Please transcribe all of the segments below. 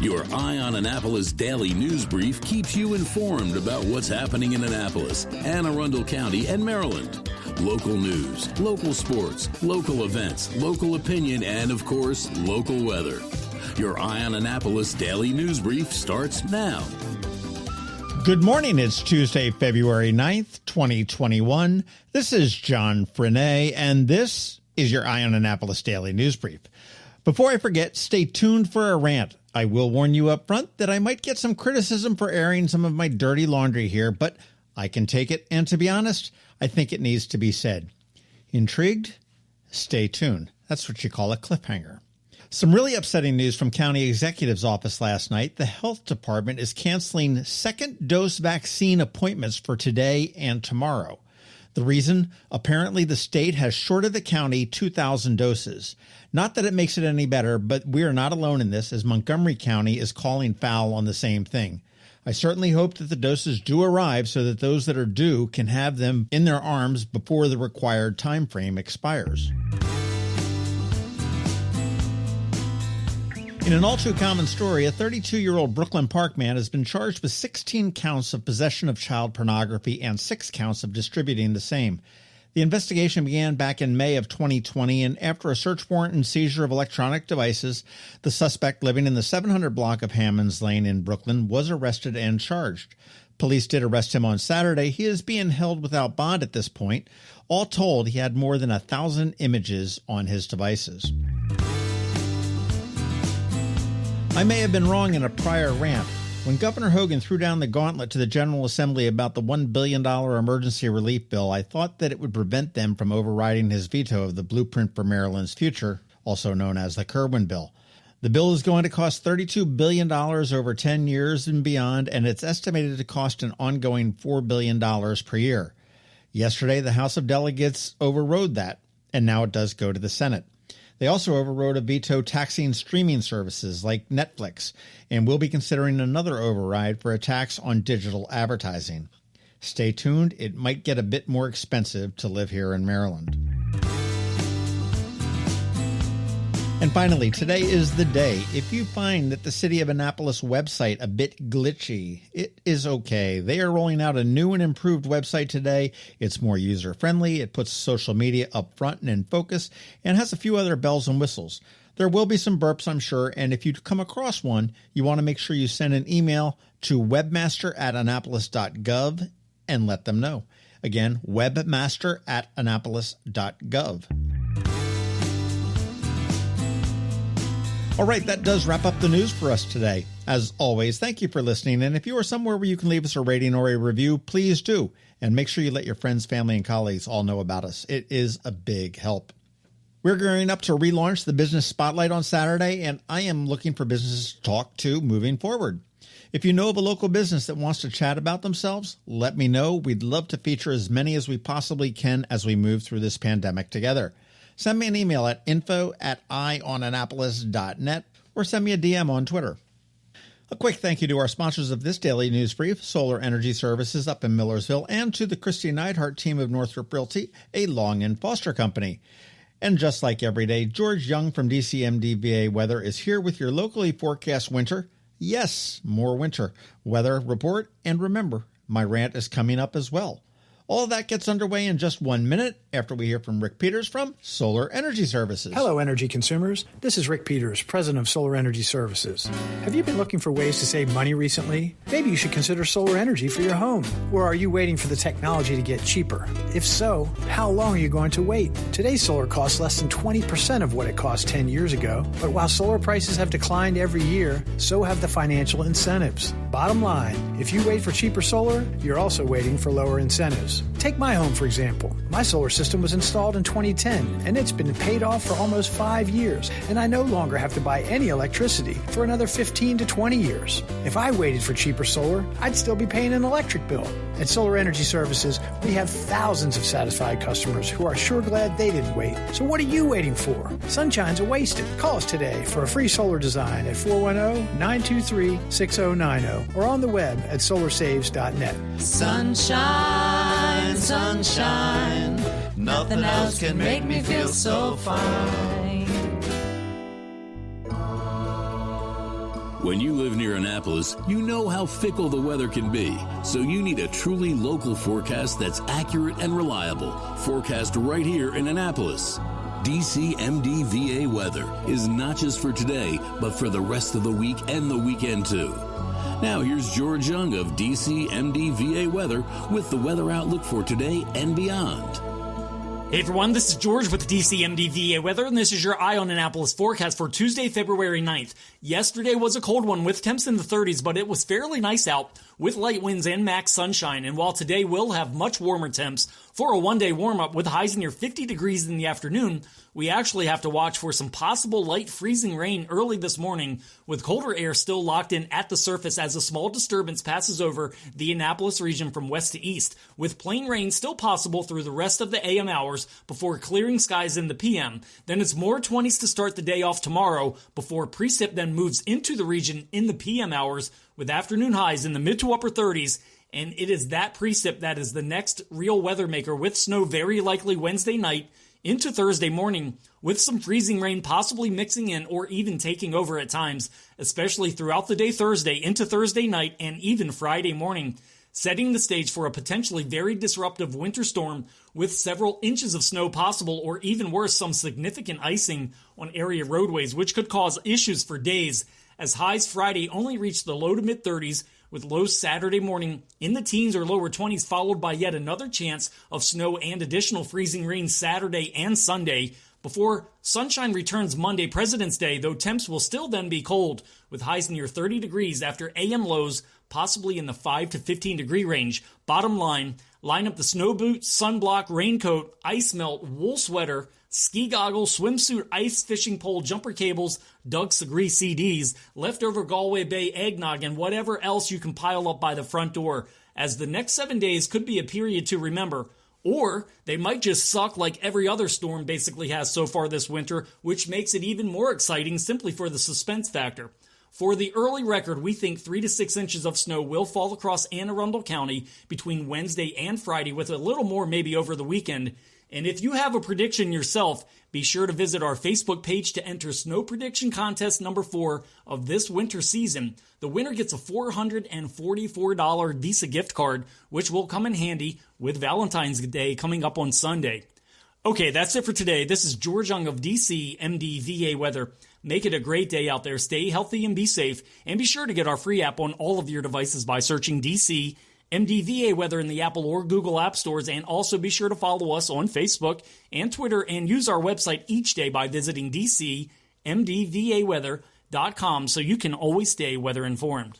Your Eye on Annapolis daily news brief keeps you informed about what's happening in Annapolis, Anne Arundel County, and Maryland. Local news, local sports, local events, local opinion, and, of course, local weather. Your Eye on Annapolis daily news brief starts now. Good morning. It's Tuesday, February 9th, 2021. This is John Frenaye, and this is your Eye on Annapolis daily news brief. Before I forget, stay tuned for a rant. I will warn you up front that I might get some criticism for airing some of my dirty laundry here, but I can take it, and to be honest, I think it needs to be said. Intrigued? Stay tuned. That's what you call a cliffhanger. Some really upsetting news from County Executive's office last night. The health department is canceling second dose vaccine appointments for today and tomorrow. The reason? Apparently the state has shorted the county 2,000 doses. Not that it makes it any better, but we are not alone in this, as Montgomery County is calling foul on the same thing. I certainly hope that the doses do arrive so that those that are due can have them in their arms before the required time frame expires. In an all-too-common story, a 32-year-old Brooklyn Park man has been charged with 16 counts of possession of child pornography and 6 counts of distributing the same. The investigation began back in May of 2020, and after a search warrant and seizure of electronic devices, the suspect living in the 700 block of Hammonds Lane in Brooklyn was arrested and charged. Police did arrest him on Saturday. He is being held without bond at this point. All told, he had more than 1,000 images on his devices. I may have been wrong in a prior rant. When Governor Hogan threw down the gauntlet to the General Assembly about the $1 billion emergency relief bill, I thought that it would prevent them from overriding his veto of the Blueprint for Maryland's Future, also known as the Kerwin bill. The bill is going to cost $32 billion over 10 years and beyond, and it's estimated to cost an ongoing $4 billion per year. Yesterday, the House of Delegates overrode that, and now it does go to the Senate. They also overrode a veto taxing streaming services like Netflix, and will be considering another override for a tax on digital advertising. Stay tuned. It might get a bit more expensive to live here in Maryland. And finally, today is the day. If you find that the City of Annapolis website a bit glitchy, it is okay. They are rolling out a new and improved website today. It's more user-friendly. It puts social media up front and in focus, and has a few other bells and whistles. There will be some burps, I'm sure, and if you come across one, you want to make sure you send an email to webmaster@annapolis.gov and let them know. Again, webmaster@annapolis.gov. All right, that does wrap up the news for us today. As always, thank you for listening, and if you are somewhere where you can leave us a rating or a review, please do. And make sure you let your friends, family, and colleagues all know about us. It is a big help. We're gearing up to relaunch the Business Spotlight on Saturday, and I am looking for businesses to talk to moving forward. If you know of a local business that wants to chat about themselves, let me know. We'd love to feature as many as we possibly can as we move through this pandemic together. Send me an email at info@eyeonannapolis.net or send me a DM on Twitter. A quick thank you to our sponsors of this daily news brief, Solar Energy Services up in Millersville, and to the Kristi Neidhardt Team of Northrop Realty, a Long and Foster company. And just like every day, George Young from DCMDV Weather is here with your locally forecast winter, yes, more winter, weather report. And remember, my rant is coming up as well. All of that gets underway in just 1 minute after we hear from Rick Peters from Solar Energy Services. Hello, energy consumers. This is Rick Peters, president of Solar Energy Services. Have you been looking for ways to save money recently? Maybe you should consider solar energy for your home. Or are you waiting for the technology to get cheaper? If so, how long are you going to wait? Today's solar costs less than 20% of what it cost 10 years ago. But while solar prices have declined every year, so have the financial incentives. Bottom line, if you wait for cheaper solar, you're also waiting for lower incentives. Take my home, for example. My solar system was installed in 2010, and it's been paid off for almost 5 years, and I no longer have to buy any electricity for another 15 to 20 years. If I waited for cheaper solar, I'd still be paying an electric bill. At Solar Energy Services, we have thousands of satisfied customers who are sure glad they didn't wait. So what are you waiting for? Sunshine's a wasted. Call us today for a free solar design at 410-923-6090 or on the web at solarsaves.net. Sunshine, sunshine, nothing else can make me feel so fine. When you live near Annapolis, you know how fickle the weather can be. So you need a truly local forecast that's accurate and reliable. Forecast right here in Annapolis. DCMDV Weather is not just for today, but for the rest of the week and the weekend too. Now here's George Young of DCMDV Weather with the weather outlook for today and beyond. Hey everyone, this is George with DCMDV Weather, and this is your Eye on Annapolis forecast for Tuesday, February 9th. Yesterday was a cold one with temps in the 30s, but it was fairly nice out with light winds and max sunshine. And while today will have much warmer temps for a one-day warm-up with highs near 50 degrees in the afternoon, we actually have to watch for some possible light freezing rain early this morning, with colder air still locked in at the surface as a small disturbance passes over the Annapolis region from west to east, with plain rain still possible through the rest of the AM hours before clearing skies in the PM. Then it's more 20s to start the day off tomorrow before precip then moves into the region in the PM hours with afternoon highs in the mid to upper 30s. And it is that precip that is the next real weather maker, with snow very likely Wednesday night into Thursday morning, with some freezing rain possibly mixing in or even taking over at times, especially throughout the day Thursday into Thursday night and even Friday morning, setting the stage for a potentially very disruptive winter storm with several inches of snow possible, or even worse, some significant icing on area roadways, which could cause issues for days, as highs Friday only reach the low to mid 30s, with lows Saturday morning in the teens or lower 20s, followed by yet another chance of snow and additional freezing rain Saturday and Sunday, before sunshine returns Monday, President's Day, though temps will still then be cold, with highs near 30 degrees after AM lows possibly in the 5 to 15 degree range. Bottom line, line up the snow boots, sunblock, raincoat, ice melt, wool sweater, ski goggles, swimsuit, ice fishing pole, jumper cables, Doug Segree CDs, leftover Galway Bay eggnog, and whatever else you can pile up by the front door, as the next 7 days could be a period to remember. Or they might just suck like every other storm basically has so far this winter, which makes it even more exciting simply for the suspense factor. For the early record, we think 3 to 6 inches of snow will fall across Anne Arundel County between Wednesday and Friday, with a little more maybe over the weekend. And if you have a prediction yourself, be sure to visit our Facebook page to enter Snow Prediction Contest number 4 of this winter season. The winner gets a $444 Visa gift card, which will come in handy with Valentine's Day coming up on Sunday. Okay, that's it for today. This is George Young of DCMDV Weather. Make it a great day out there. Stay healthy and be safe. And be sure to get our free app on all of your devices by searching DCMDV Weather in the Apple or Google App Stores. And also be sure to follow us on Facebook and Twitter, and use our website each day by visiting DCMDVAweather.com so you can always stay weather informed.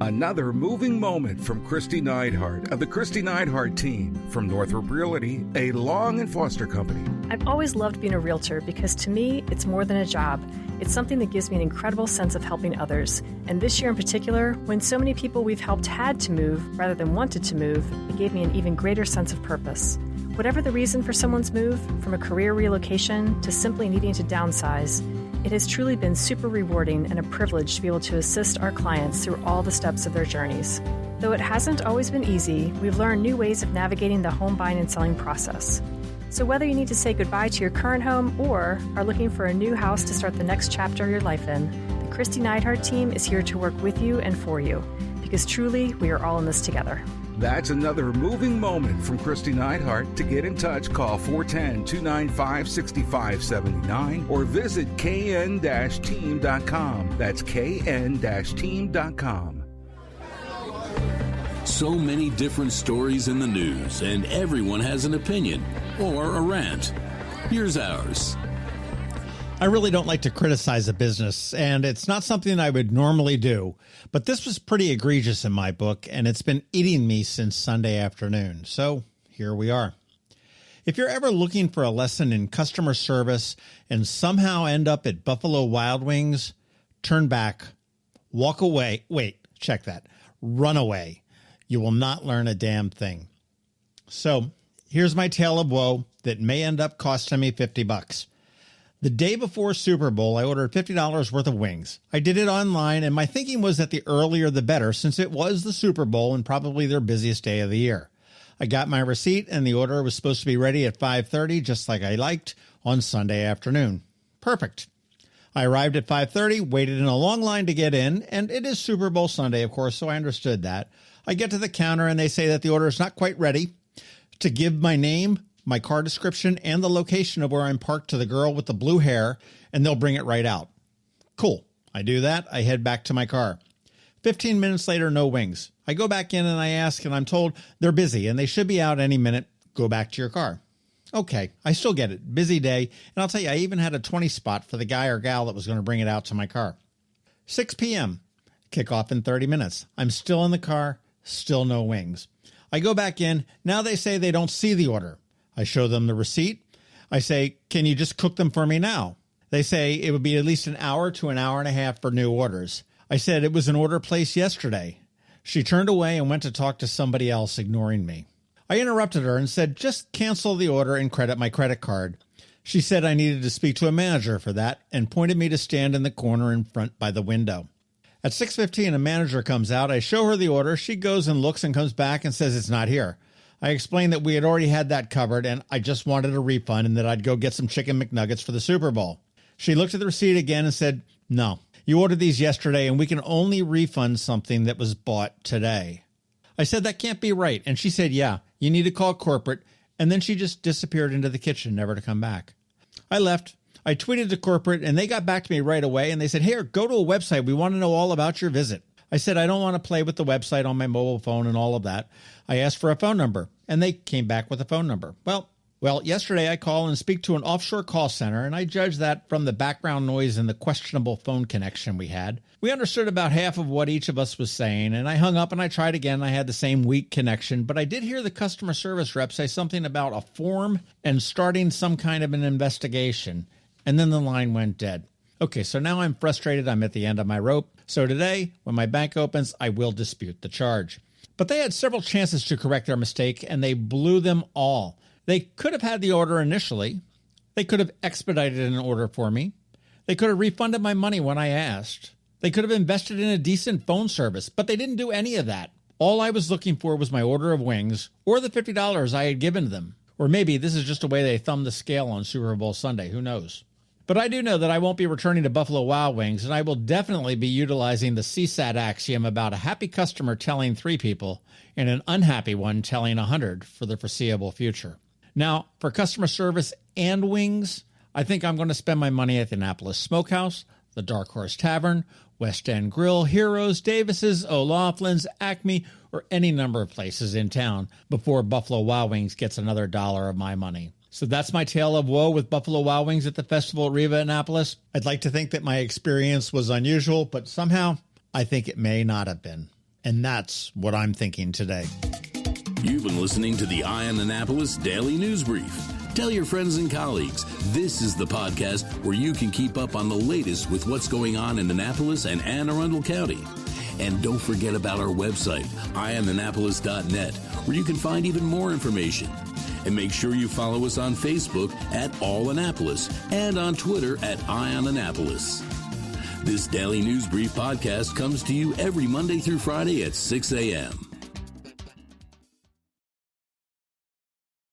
Another moving moment from Kristi Neidhardt of the Kristi Neidhardt Team from Northrop Realty, a Long & Foster company. I've always loved being a realtor because to me, it's more than a job. It's something that gives me an incredible sense of helping others. And this year in particular, when so many people we've helped had to move rather than wanted to move, it gave me an even greater sense of purpose. Whatever the reason for someone's move, from a career relocation to simply needing to downsize, it has truly been super rewarding and a privilege to be able to assist our clients through all the steps of their journeys. Though it hasn't always been easy, we've learned new ways of navigating the home buying and selling process. So whether you need to say goodbye to your current home or are looking for a new house to start the next chapter of your life in, the Kristi Neidhardt Team is here to work with you and for you, because truly we are all in this together. That's another moving moment from Kristi Neidhardt. To get in touch, call 410-295-6579 or visit kn-team.com. That's kn-team.com. So many different stories in the news, and everyone has an opinion or a rant. Here's ours. I really don't like to criticize a business, and it's not something I would normally do. But this was pretty egregious in my book, and it's been eating me since Sunday afternoon. So here we are. If you're ever looking for a lesson in customer service and somehow end up at Buffalo Wild Wings, turn back, walk away. Wait, check that. Run away. You will not learn a damn thing. So here's my tale of woe that may end up costing me $50. The day before Super Bowl, I ordered $50 worth of wings. I did it online, and my thinking was that the earlier the better, since it was the Super Bowl and probably their busiest day of the year. I got my receipt, and the order was supposed to be ready at 5:30, just like I liked, on Sunday afternoon. Perfect. I arrived at 5:30, waited in a long line to get in, and it is Super Bowl Sunday, of course, so I understood that. I get to the counter and they say that the order is not quite ready. To give my name, my car description, and the location of where I'm parked to the girl with the blue hair, and they'll bring it right out. Cool. I do that. I head back to my car. 15 minutes later, no wings. I go back in and I ask, and I'm told they're busy and they should be out any minute. Go back to your car. Okay, I still get it. Busy day. And I'll tell you, I even had a 20 spot for the guy or gal that was going to bring it out to my car. 6 p.m. Kickoff in 30 minutes. I'm still in the car. Still no wings. I go back in. Now they say they don't see the order. I show them the receipt. I say, can you just cook them for me now? They say it would be at least an hour to an hour and a half for new orders. I said it was an order placed yesterday. She turned away and went to talk to somebody else, ignoring me. I interrupted her and said, just cancel the order and credit my credit card. She said I needed to speak to a manager for that and pointed me to stand in the corner in front by the window. At 6:15, a manager comes out. I show her the order. She goes and looks and comes back and says it's not here. I explained that we had already had that covered and I just wanted a refund and that I'd go get some chicken McNuggets for the Super Bowl. She looked at the receipt again and said, no, you ordered these yesterday and we can only refund something that was bought today. I said, that can't be right. And she said, yeah, you need to call corporate. And then she just disappeared into the kitchen, never to come back. I left. I tweeted to corporate and they got back to me right away. And they said, here, go to a website. We want to know all about your visit. I said, I don't want to play with the website on my mobile phone and all of that. I asked for a phone number and they came back with a phone number. Well, yesterday I call and speak to an offshore call center, and I judged that from the background noise and the questionable phone connection we had. We understood about half of what each of us was saying, and I hung up and I tried again. I had the same weak connection, but I did hear the customer service rep say something about a form and starting some kind of an investigation, and then the line went dead. Okay, so now I'm frustrated. I'm at the end of my rope. So today, when my bank opens, I will dispute the charge. But they had several chances to correct their mistake, and they blew them all. They could have had the order initially. They could have expedited an order for me. They could have refunded my money when I asked. They could have invested in a decent phone service, but they didn't do any of that. All I was looking for was my order of wings or the $50 I had given them. Or maybe this is just a way they thumb the scale on Super Bowl Sunday. Who knows? But I do know that I won't be returning to Buffalo Wild Wings, and I will definitely be utilizing the CSAT axiom about a happy customer telling 3 people and an unhappy one telling 100 for the foreseeable future. Now, for customer service and wings, I think I'm going to spend my money at the Annapolis Smokehouse, the Dark Horse Tavern, West End Grill, Heroes, Davis's, O'Loughlin's, Acme, or any number of places in town before Buffalo Wild Wings gets another $1 of my money. So that's my tale of woe with Buffalo Wild Wings at the Festival at Riva Annapolis. I'd like to think that my experience was unusual, but somehow I think it may not have been. And that's what I'm thinking today. You've been listening to the Eye on Annapolis Daily News Brief. Tell your friends and colleagues, this is the podcast where you can keep up on the latest with what's going on in Annapolis and Anne Arundel County. And don't forget about our website, eyeonannapolis.net, where you can find even more information. And make sure you follow us on Facebook at All Annapolis and on Twitter at Eye on Annapolis. This Daily News Brief podcast comes to you every Monday through Friday at 6 a.m.